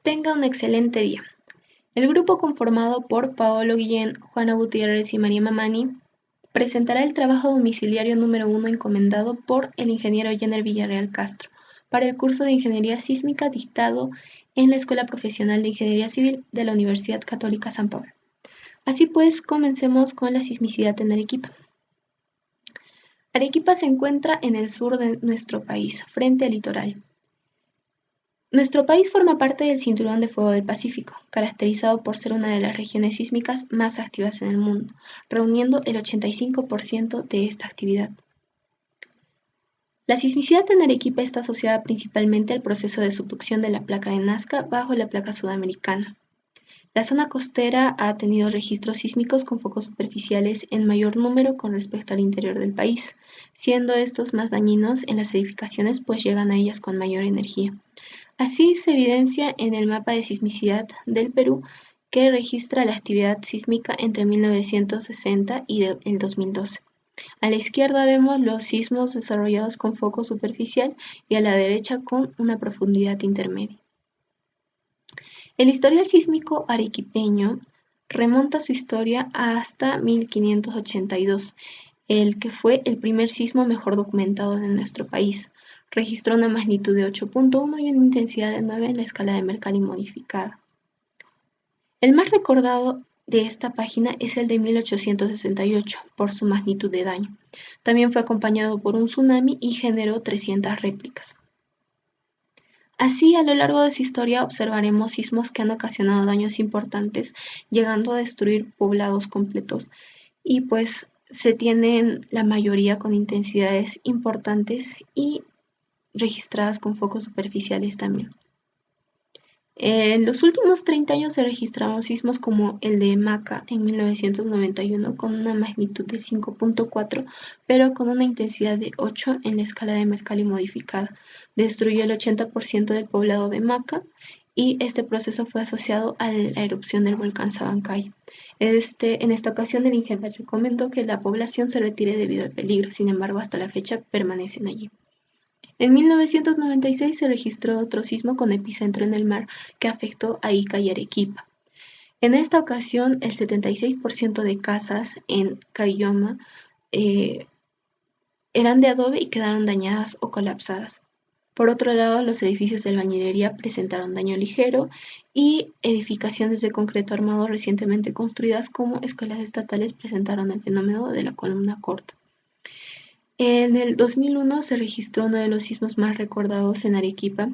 Tenga un excelente día. El grupo conformado por Paolo Guillén, Juana Gutiérrez y María Mamani presentará el trabajo domiciliario número 1 encomendado por el ingeniero Jenner Villarreal Castro para el curso de Ingeniería Sísmica dictado en la Escuela Profesional de Ingeniería Civil de la Universidad Católica San Pablo. Así pues, comencemos con la sismicidad en Arequipa. Arequipa se encuentra en el sur de nuestro país, frente al litoral. Nuestro país forma parte del Cinturón de Fuego del Pacífico, caracterizado por ser una de las regiones sísmicas más activas en el mundo, reuniendo el 85% de esta actividad. La sismicidad en Arequipa está asociada principalmente al proceso de subducción de la placa de Nazca bajo la placa sudamericana. La zona costera ha tenido registros sísmicos con focos superficiales en mayor número con respecto al interior del país, siendo estos más dañinos en las edificaciones pues llegan a ellas con mayor energía. Así se evidencia en el mapa de sismicidad del Perú que registra la actividad sísmica entre 1960 y el 2012. A la izquierda vemos los sismos desarrollados con foco superficial y a la derecha con una profundidad intermedia. El historial sísmico arequipeño remonta su historia hasta 1582, el que fue el primer sismo mejor documentado de nuestro país. Registró una magnitud de 8.1 y una intensidad de 9 en la escala de Mercalli modificada. El más recordado de esta página es el de 1868, por su magnitud de daño. También fue acompañado por un tsunami y generó 300 réplicas. Así, a lo largo de su historia observaremos sismos que han ocasionado daños importantes, llegando a destruir poblados completos, y pues se tienen la mayoría con intensidades importantes y registradas con focos superficiales también. En los últimos 30 años se registraron sismos como el de Maca en 1991 con una magnitud de 5.4, pero con una intensidad de 8 en la escala de Mercalli modificada. Destruyó el 80% del poblado de Maca y este proceso fue asociado a la erupción del volcán Sabancay. En esta ocasión el ingeniero recomendó que la población se retire debido al peligro, sin embargo hasta la fecha permanecen allí. En 1996 se registró otro sismo con epicentro en el mar que afectó a Ica y Arequipa. En esta ocasión, el 76% de casas en Caylloma eran de adobe y quedaron dañadas o colapsadas. Por otro lado, los edificios de albañilería presentaron daño ligero y edificaciones de concreto armado recientemente construidas como escuelas estatales presentaron el fenómeno de la columna corta. En el 2001 se registró uno de los sismos más recordados en Arequipa,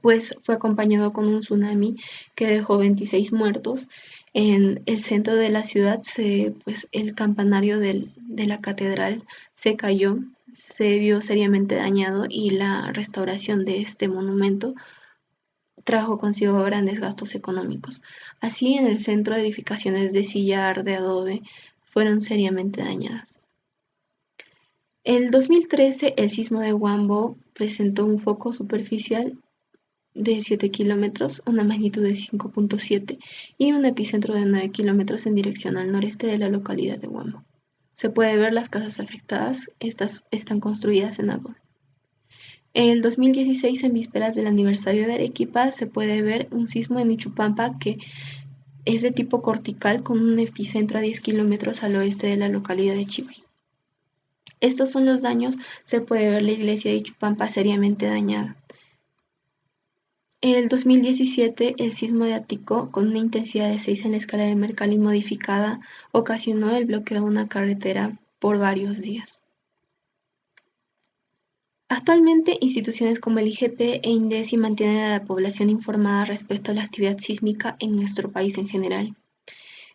pues fue acompañado con un tsunami que dejó 26 muertos. En el centro de la ciudad, el campanario de la catedral se cayó, se vio seriamente dañado y la restauración de este monumento trajo consigo grandes gastos económicos. Así, en el centro, edificaciones de sillar de adobe fueron seriamente dañadas. El 2013, el sismo de Huambo presentó un foco superficial de 7 kilómetros, una magnitud de 5.7 y un epicentro de 9 kilómetros en dirección al noreste de la localidad de Huambo. Se puede ver las casas afectadas, estas están construidas en adobe. El 2016, en vísperas del aniversario de Arequipa, se puede ver un sismo en Ichupampa que es de tipo cortical con un epicentro a 10 kilómetros al oeste de la localidad de Chivay. Estos son los daños, se puede ver la iglesia de Ichupampa seriamente dañada. En el 2017, el sismo de Atico, con una intensidad de 6 en la escala de Mercalli modificada, ocasionó el bloqueo de una carretera por varios días. Actualmente, instituciones como el IGP e INDECI mantienen a la población informada respecto a la actividad sísmica en nuestro país en general.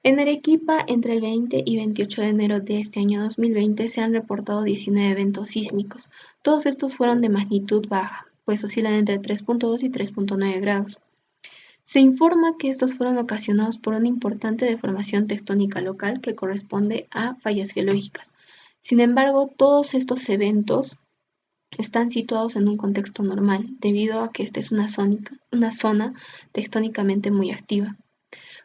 En Arequipa, entre el 20 y 28 de enero de este año 2020, se han reportado 19 eventos sísmicos. Todos estos fueron de magnitud baja, pues oscilan entre 3.2 y 3.9 grados. Se informa que estos fueron ocasionados por una importante deformación tectónica local que corresponde a fallas geológicas. Sin embargo, todos estos eventos están situados en un contexto normal, debido a que esta es una zona tectónicamente muy activa.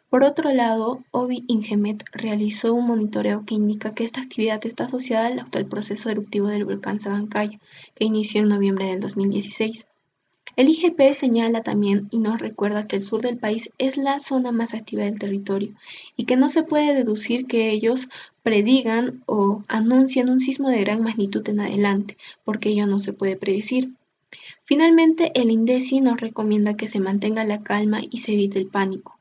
Por otro lado, OBI-INGEMET realizó un monitoreo que indica que esta actividad está asociada al actual proceso eruptivo del volcán Sabancay, que inició en noviembre del 2016. El IGP señala también y nos recuerda que el sur del país es la zona más activa del territorio y que no se puede deducir que ellos predigan o anuncien un sismo de gran magnitud en adelante, porque ello no se puede predecir. Finalmente, el INDECI nos recomienda que se mantenga la calma y se evite el pánico.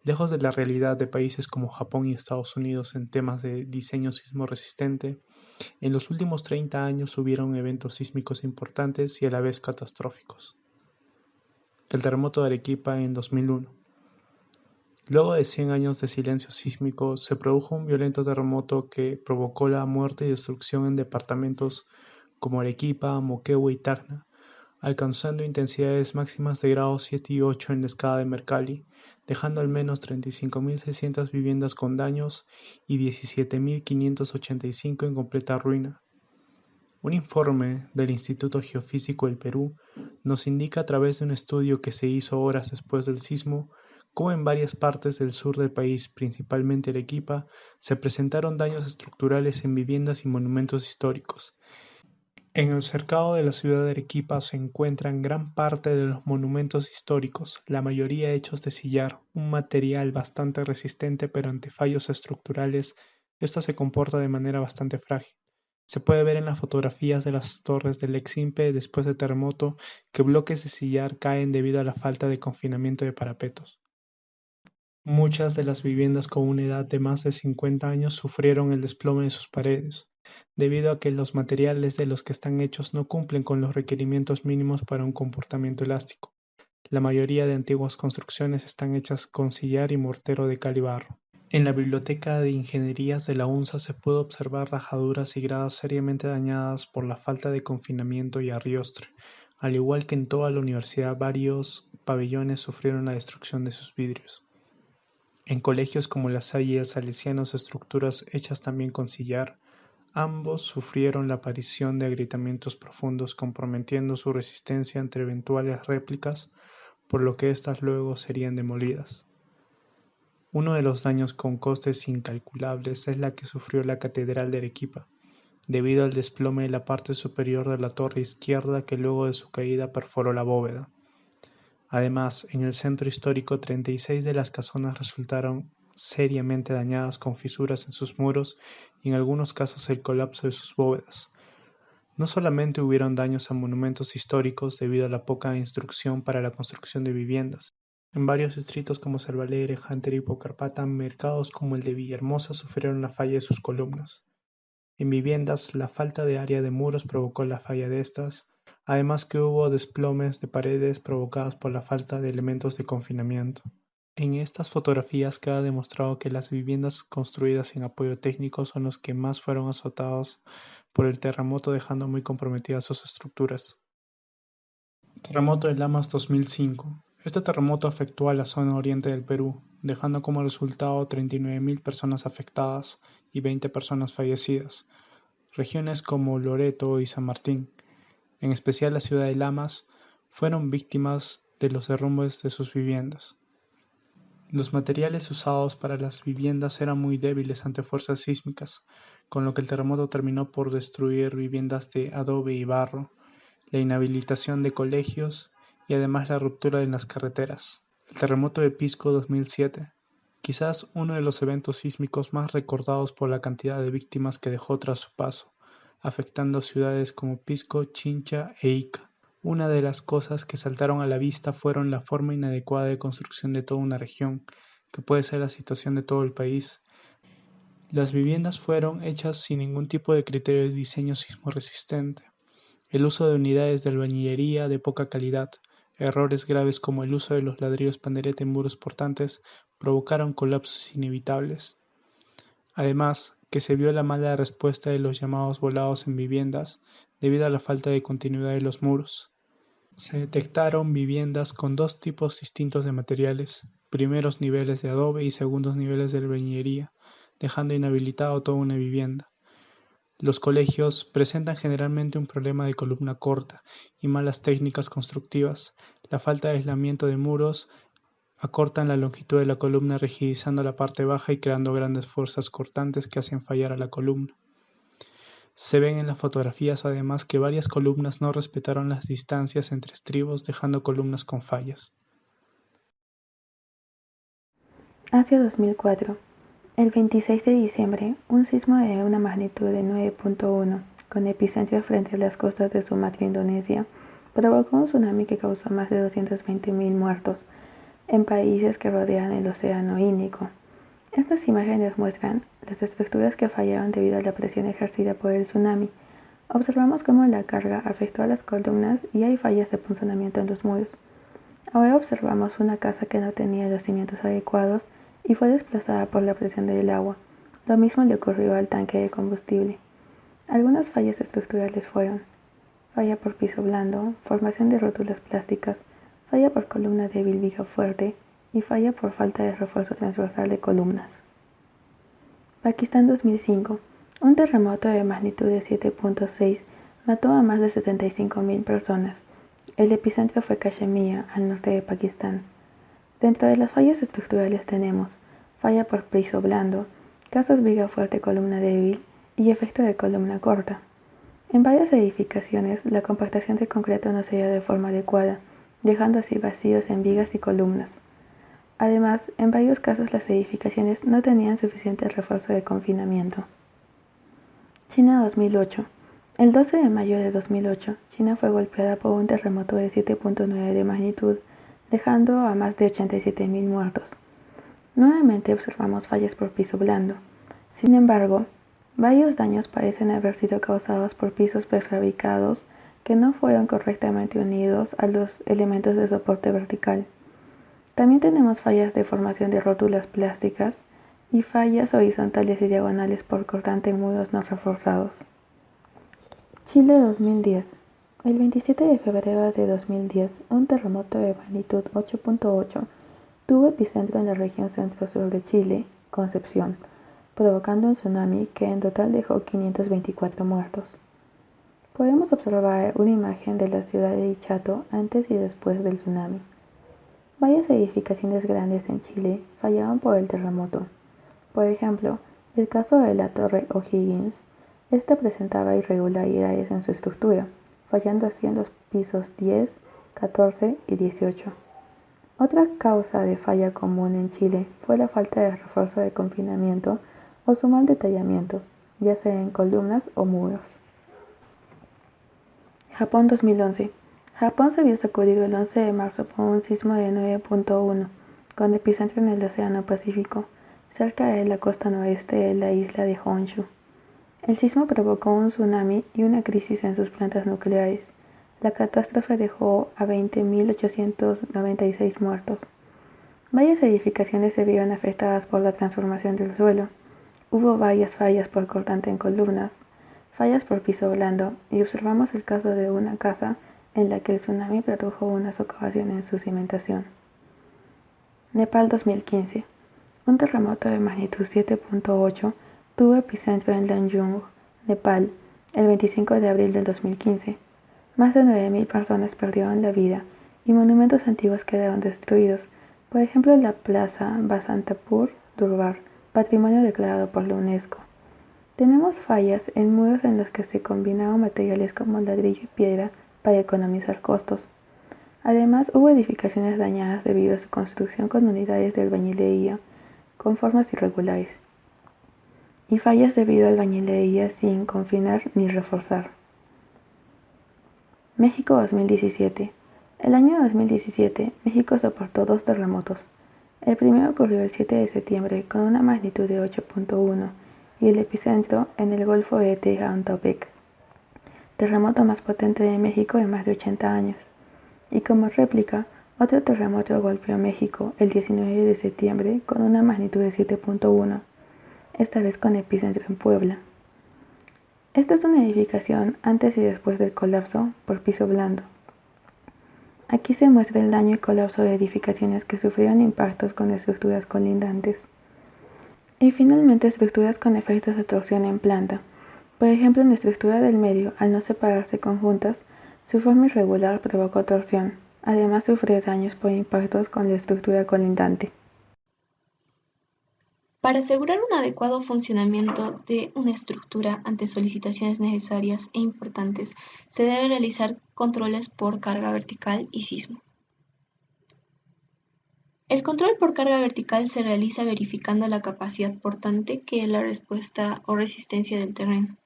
Lejos de la realidad de países como Japón y Estados Unidos en temas de diseño sismo resistente, en los últimos 30 años hubieron eventos sísmicos importantes y a la vez catastróficos. El terremoto de Arequipa en 2001. Luego de 100 años de silencio sísmico, se produjo un violento terremoto que provocó la muerte y destrucción en departamentos como Arequipa, Moquegua y Tacna, alcanzando intensidades máximas de grados 7 y 8 en la escala de Mercalli, dejando al menos 35.600 viviendas con daños y 17.585 en completa ruina. Un informe del Instituto Geofísico del Perú nos indica a través de un estudio que se hizo horas después del sismo cómo en varias partes del sur del país, principalmente Arequipa, se presentaron daños estructurales en viviendas y monumentos históricos. En el cercado de la ciudad de Arequipa se encuentran gran parte de los monumentos históricos, la mayoría hechos de sillar, un material bastante resistente, pero ante fallos estructurales, esta se comporta de manera bastante frágil. Se puede ver en las fotografías de las torres del Eximpe después del terremoto que bloques de sillar caen debido a la falta de confinamiento de parapetos. Muchas de las viviendas con una edad de más de 50 años sufrieron el desplome de sus paredes, debido a que los materiales de los que están hechos no cumplen con los requerimientos mínimos para un comportamiento elástico. La mayoría de antiguas construcciones están hechas con sillar y mortero de cal y barro. En la Biblioteca de Ingenierías de la UNSA se puede observar rajaduras y gradas seriamente dañadas por la falta de confinamiento y arriostre. Al igual que en toda la universidad, varios pabellones sufrieron la destrucción de sus vidrios. En colegios como La Salle y el Salesianos, estructuras hechas también con sillar, ambos sufrieron la aparición de agrietamientos profundos, comprometiendo su resistencia ante eventuales réplicas, por lo que éstas luego serían demolidas. Uno de los daños con costes incalculables es la que sufrió la Catedral de Arequipa, debido al desplome de la parte superior de la torre izquierda que luego de su caída perforó la bóveda. Además, en el centro histórico 36 de las casonas resultaron seriamente dañadas con fisuras en sus muros y en algunos casos el colapso de sus bóvedas. No solamente hubieron daños a monumentos históricos debido a la poca instrucción para la construcción de viviendas. En varios distritos como Salvalegre, Hunter y Pocarpata, mercados como el de Villahermosa sufrieron la falla de sus columnas. En viviendas, la falta de área de muros provocó la falla de estas, además que hubo desplomes de paredes provocadas por la falta de elementos de confinamiento. En estas fotografías queda demostrado que las viviendas construidas en apoyo técnico son los que más fueron azotados por el terremoto, dejando muy comprometidas sus estructuras. Terremoto de Lamas 2005. Este terremoto afectó a la zona oriente del Perú, dejando como resultado 39.000 personas afectadas y 20 personas fallecidas. Regiones como Loreto y San Martín, en especial la ciudad de Lamas, fueron víctimas de los derrumbes de sus viviendas. Los materiales usados para las viviendas eran muy débiles ante fuerzas sísmicas, con lo que el terremoto terminó por destruir viviendas de adobe y barro, la inhabilitación de colegios y además la ruptura en las carreteras. El terremoto de Pisco 2007, quizás uno de los eventos sísmicos más recordados por la cantidad de víctimas que dejó tras su paso, afectando ciudades como Pisco, Chincha e Ica. Una de las cosas que saltaron a la vista fueron la forma inadecuada de construcción de toda una región, que puede ser la situación de todo el país. Las viviendas fueron hechas sin ningún tipo de criterio de diseño sismo resistente. El uso de unidades de albañilería de poca calidad, errores graves como el uso de los ladrillos pandereta en muros portantes provocaron colapsos inevitables. Además, que se vio la mala respuesta de los llamados volados en viviendas debido a la falta de continuidad de los muros. Se detectaron viviendas con dos tipos distintos de materiales, primeros niveles de adobe y segundos niveles de albañilería, dejando inhabilitado toda una vivienda. Los colegios presentan generalmente un problema de columna corta y malas técnicas constructivas. La falta de aislamiento de muros acortan la longitud de la columna rigidizando la parte baja y creando grandes fuerzas cortantes que hacen fallar a la columna. Se ven en las fotografías además que varias columnas no respetaron las distancias entre estribos, dejando columnas con fallas. Asia 2004. El 26 de diciembre, un sismo de una magnitud de 9.1, con epicentro frente a las costas de Sumatra, Indonesia, provocó un tsunami que causó más de 220.000 muertos en países que rodean el Océano Índico. Estas imágenes muestran las estructuras que fallaron debido a la presión ejercida por el tsunami. Observamos cómo la carga afectó a las columnas y hay fallas de punzonamiento en los muros. Ahora observamos una casa que no tenía los cimientos adecuados y fue desplazada por la presión del agua. Lo mismo le ocurrió al tanque de combustible. Algunas fallas estructurales fueron: falla por piso blando, formación de rótulas plásticas, falla por columna débil viga fuerte y falla por falta de refuerzo transversal de columnas. Pakistán 2005. Un terremoto de magnitud de 7.6 mató a más de 75.000 personas. El epicentro fue Cachemira, al norte de Pakistán. Dentro de las fallas estructurales tenemos falla por piso blando, casos viga fuerte columna débil y efecto de columna corta. En varias edificaciones, la compactación de concreto no se dio de forma adecuada, dejando así vacíos en vigas y columnas. Además, en varios casos las edificaciones no tenían suficiente refuerzo de confinamiento. China 2008. El 12 de mayo de 2008, China fue golpeada por un terremoto de 7.9 de magnitud, dejando a más de 87.000 muertos. Nuevamente observamos fallas por piso blando. Sin embargo, varios daños parecen haber sido causados por pisos prefabricados que no fueron correctamente unidos a los elementos de soporte vertical. También tenemos fallas de formación de rótulas plásticas y fallas horizontales y diagonales por cortante en muros no reforzados. Chile 2010. El 27 de febrero de 2010, un terremoto de magnitud 8.8 tuvo epicentro en la región centro-sur de Chile, Concepción, provocando un tsunami que en total dejó 524 muertos. Podemos observar una imagen de la ciudad de Dichato antes y después del tsunami. Varias edificaciones grandes en Chile fallaron por el terremoto. Por ejemplo, el caso de la Torre O'Higgins. Esta presentaba irregularidades en su estructura, fallando así en los pisos 10, 14 y 18. Otra causa de falla común en Chile fue la falta de refuerzo de confinamiento o su mal detallamiento, ya sea en columnas o muros. Japón 2011. Japón se vio sacudido el 11 de marzo por un sismo de 9.1, con epicentro en el Océano Pacífico, cerca de la costa noreste de la isla de Honshu. El sismo provocó un tsunami y una crisis en sus plantas nucleares. La catástrofe dejó a 20.896 muertos. Varias edificaciones se vieron afectadas por la transformación del suelo. Hubo varias fallas por cortante en columnas, fallas por piso blando, y observamos el caso de una casa en la que el tsunami produjo una socavación en su cimentación. Nepal 2015. Un terremoto de magnitud 7.8 tuvo epicentro en Lanyung, Nepal, el 25 de abril del 2015. Más de 9.000 personas perdieron la vida y monumentos antiguos quedaron destruidos, por ejemplo la plaza Basantapur Durbar, patrimonio declarado por la UNESCO. Tenemos fallas en muros en los que se combinaron materiales como ladrillo y piedra para economizar costos. Además, hubo edificaciones dañadas debido a su construcción con unidades de albañilería con formas irregulares, y fallas debido a albañilería sin confinar ni reforzar. México 2017. El año 2017, México soportó 2 terremotos. El primero ocurrió el 7 de septiembre con una magnitud de 8.1 y el epicentro en el Golfo de Tehuantepec, terremoto más potente de México en más de 80 años. Y como réplica, otro terremoto golpeó México el 19 de septiembre con una magnitud de 7.1, esta vez con epicentro en Puebla. Esta es una edificación antes y después del colapso por piso blando. Aquí se muestra el daño y colapso de edificaciones que sufrieron impactos con estructuras colindantes. Y finalmente estructuras con efectos de torsión en planta. Por ejemplo, en la estructura del medio, al no separarse conjuntas, su forma irregular provocó torsión. Además sufrió daños por impactos con la estructura colindante. Para asegurar un adecuado funcionamiento de una estructura ante solicitaciones necesarias e importantes, se deben realizar controles por carga vertical y sismo. El control por carga vertical se realiza verificando la capacidad portante, que es la respuesta o resistencia del terreno.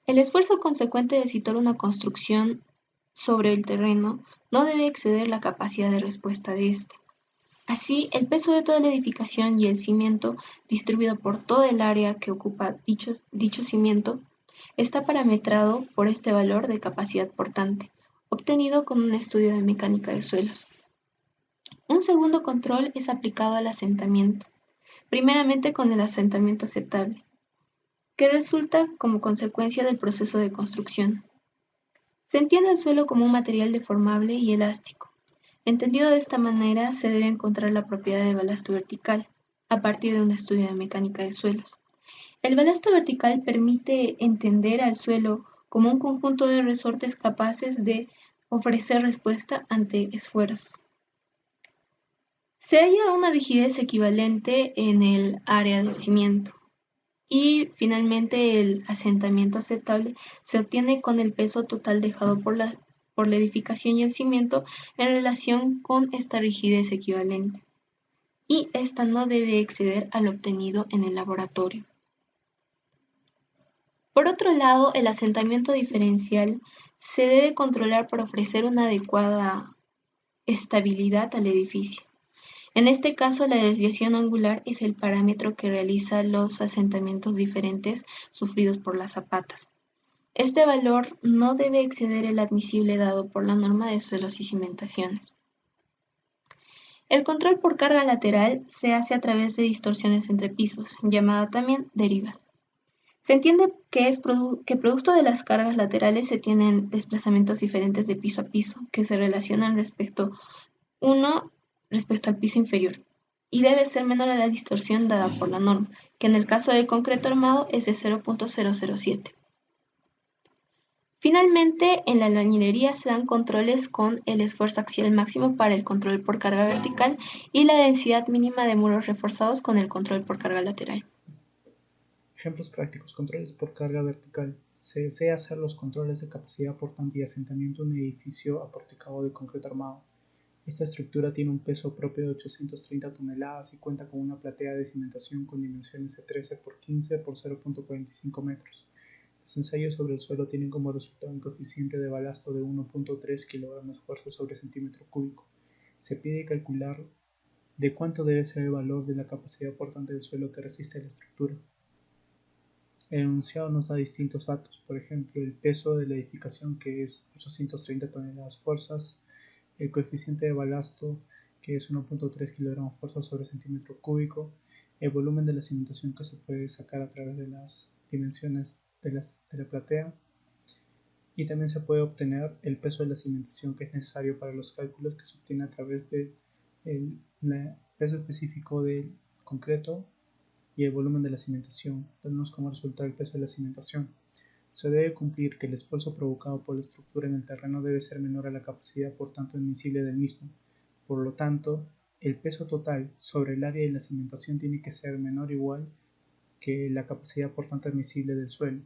El esfuerzo consecuente de situar una construcción sobre el terreno no debe exceder la capacidad de respuesta de éste. Así, el peso de toda la edificación y el cimiento, distribuido por todo el área que ocupa dicho cimiento, está parametrado por este valor de capacidad portante, obtenido con un estudio de mecánica de suelos. Un segundo control es aplicado al asentamiento, primeramente con el asentamiento aceptable, que resulta como consecuencia del proceso de construcción. Se entiende el suelo como un material deformable y elástico. Entendido de esta manera, se debe encontrar la propiedad de balasto vertical, a partir de un estudio de mecánica de suelos. El balasto vertical permite entender al suelo como un conjunto de resortes capaces de ofrecer respuesta ante esfuerzos. Se halla una rigidez equivalente en el área del cimiento. Y finalmente el asentamiento aceptable se obtiene con el peso total dejado por la edificación y el cimiento en relación con esta rigidez equivalente. Y esta no debe exceder al obtenido en el laboratorio. Por otro lado, el asentamiento diferencial se debe controlar para ofrecer una adecuada estabilidad al edificio. En este caso, la desviación angular es el parámetro que realiza los asentamientos diferentes sufridos por las zapatas. Este valor no debe exceder el admisible dado por la norma de suelos y cimentaciones. El control por carga lateral se hace a través de distorsiones entre pisos, llamada también derivas. Se entiende que producto de las cargas laterales se tienen desplazamientos diferentes de piso a piso, que se relacionan respecto al piso inferior, y debe ser menor a la distorsión dada por la norma, que en el caso del concreto armado es de 0.007. Finalmente, en la albañilería se dan controles con el esfuerzo axial máximo para el control por carga vertical y la densidad mínima de muros reforzados con el control por carga lateral. Ejemplos prácticos: controles por carga vertical. Se desea hacer los controles de capacidad portante y asentamiento en un edificio aporticado de concreto armado. Esta estructura tiene un peso propio de 830 toneladas y cuenta con una platea de cimentación con dimensiones de 13 por 15 por 0.45 metros. Los ensayos sobre el suelo tienen como resultado un coeficiente de balasto de 1.3 kg fuerza sobre centímetro cúbico. Se pide calcular de cuánto debe ser el valor de la capacidad portante del suelo que resiste la estructura. El enunciado nos da distintos datos, por ejemplo, el peso de la edificación, que es 830 toneladas fuerzas, el coeficiente de balasto, que es 1.3 kg fuerza sobre centímetro cúbico, el volumen de la cimentación que se puede sacar a través de las dimensiones de la platea, y también se puede obtener el peso de la cimentación que es necesario para los cálculos, que se obtiene a través del peso específico del concreto y el volumen de la cimentación, dándonos como resultado el peso de la cimentación. Se debe cumplir que el esfuerzo provocado por la estructura en el terreno debe ser menor a la capacidad portante admisible del mismo. Por lo tanto, el peso total sobre el área de la cimentación tiene que ser menor o igual que la capacidad portante admisible del suelo.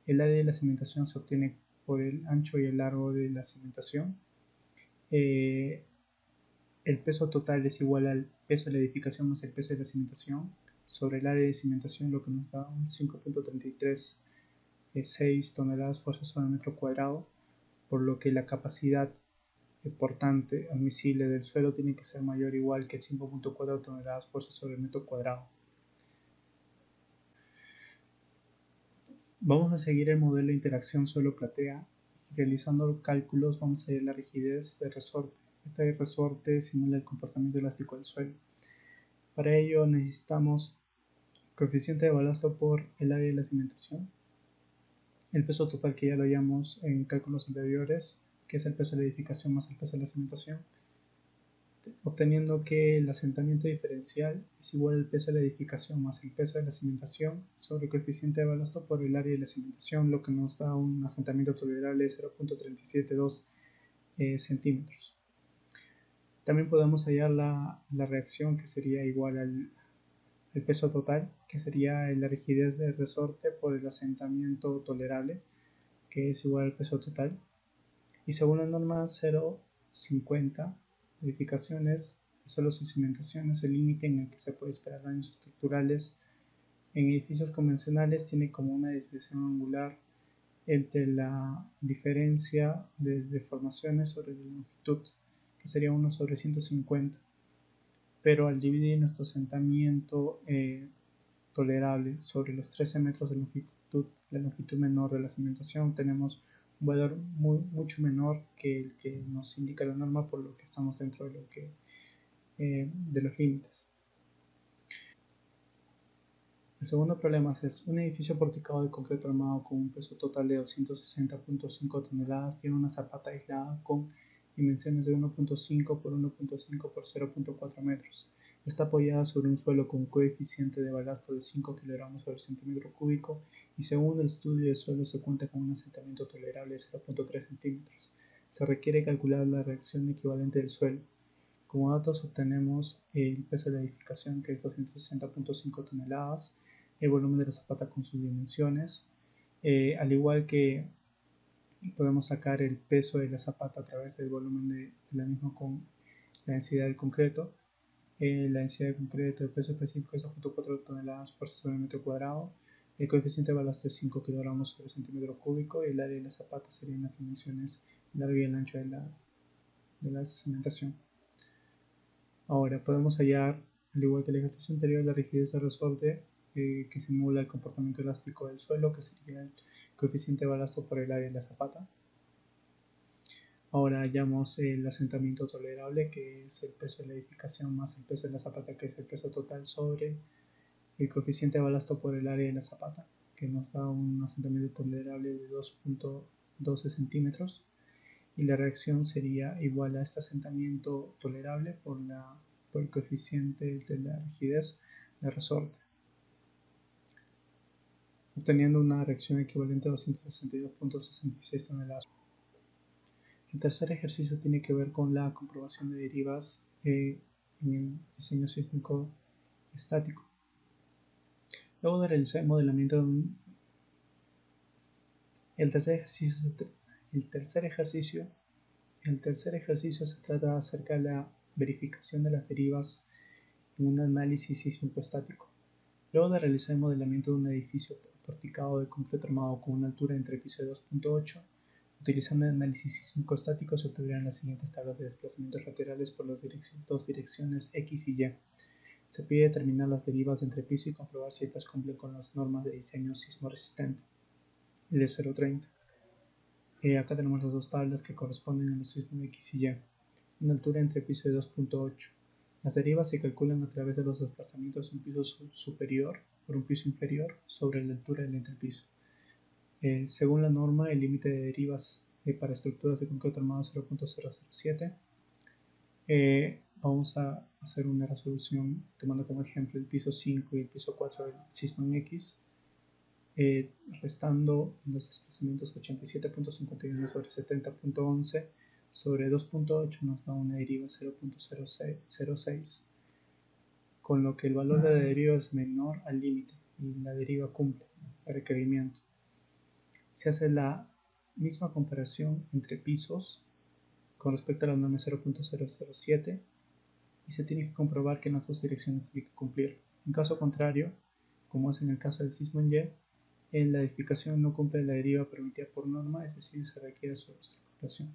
El área de la cimentación se obtiene por el ancho y el largo de la cimentación. El peso total es igual al peso de la edificación más el peso de la cimentación sobre el área de cimentación, lo que nos da un 5.33 toneladas fuerza sobre metro cuadrado, por lo que la capacidad portante admisible del suelo tiene que ser mayor o igual que 5.4 toneladas fuerza sobre metro cuadrado. Vamos a seguir el modelo de interacción suelo-platea y realizando cálculos vamos a ver la rigidez del resorte. Este resorte simula el comportamiento elástico del suelo. Para ello necesitamos coeficiente de balasto por el área de la cimentación, el peso total que ya lo hallamos en cálculos anteriores, que es el peso de la edificación más el peso de la cimentación, obteniendo que el asentamiento diferencial es igual al peso de la edificación más el peso de la cimentación sobre el coeficiente de balasto por el área de la cimentación, lo que nos da un asentamiento tolerable de 0.372 centímetros. También podemos hallar la reacción, que sería igual al el peso total, que sería la rigidez del resorte por el asentamiento tolerable, que es igual al peso total. Y según la norma 050, edificaciones, suelos y cimentaciones, el límite en el que se puede esperar daños estructurales en edificios convencionales tiene como una desviación angular entre la diferencia de deformaciones sobre la longitud, que sería 1 sobre 150. Pero al dividir nuestro asentamiento tolerable sobre los 13 metros de longitud, la longitud menor de la cimentación, tenemos un valor mucho menor que el que nos indica la norma, por lo que estamos dentro de los límites. El segundo problema es un edificio porticado de concreto armado con un peso total de 260.5 toneladas tiene una zapata aislada con dimensiones de 1.5 por 1.5 por 0.4 metros. Está apoyada sobre un suelo con coeficiente de balasto de 5 kg sobre centímetro cúbico y según el estudio de suelo se cuenta con un asentamiento tolerable de 0.3 centímetros. Se requiere calcular la reacción equivalente del suelo. Como datos obtenemos el peso de la edificación, que es 260.5 toneladas, el volumen de la zapata con sus dimensiones, al igual que podemos sacar el peso de la zapata a través del volumen de la misma con la densidad del concreto. La densidad de concreto, el peso específico es 2.4 toneladas fuerza sobre metro cuadrado, el coeficiente de balasto es 5 kg sobre centímetro cúbico y el área de la zapata serían las dimensiones, el largo y el ancho de la cimentación. Ahora podemos hallar, al igual que el ejercicio anterior, la rigidez del resorte que simula el comportamiento elástico del suelo, que sería el coeficiente de balasto por el área de la zapata. Ahora hallamos el asentamiento tolerable, que es el peso de la edificación más el peso de la zapata, que es el peso total, sobre el coeficiente de balasto por el área de la zapata, que nos da un asentamiento tolerable de 2.12 centímetros. Y la reacción sería igual a este asentamiento tolerable por el coeficiente de la rigidez del resorte, obteniendo una reacción equivalente a 262.66 toneladas. El tercer ejercicio tiene que ver con la comprobación de derivas en el diseño sísmico estático. Luego de realizar el modelamiento el tercer ejercicio se trata acerca de la verificación de las derivas en un análisis sísmico-estático. Luego de realizar el modelamiento de un edificio porticado de concreto armado con una altura entre piso de 2.8, utilizando el análisis sísmico-estático se obtuvieron las siguientes tablas de desplazamientos laterales por las dos direcciones X y Y. Se pide determinar las derivas de entrepiso y comprobar si estas cumplen con las normas de diseño sismo resistente, el de 0.30. Acá tenemos las dos tablas que corresponden a los sismos X y Y. Una altura entre piso de 2.8. Las derivas se calculan a través de los desplazamientos de un piso superior por un piso inferior sobre la altura del entrepiso. Según la norma, el límite de derivas para estructuras de concreto armado es 0.007. Vamos a hacer una resolución tomando como ejemplo el piso 5 y el piso 4 del sismo en X, restando los desplazamientos 87.51 sobre 70.11 sobre 2.8 nos da una deriva 0.06, con lo que el valor de la deriva es menor al límite y la deriva cumple el requerimiento. Se hace la misma comparación entre pisos con respecto a la norma 0.007 y se tiene que comprobar que en las dos direcciones tiene que cumplir. En caso contrario, como es en el caso del sismo en Y, en la edificación no cumple la deriva permitida por norma, es decir, se requiere su reestructuración.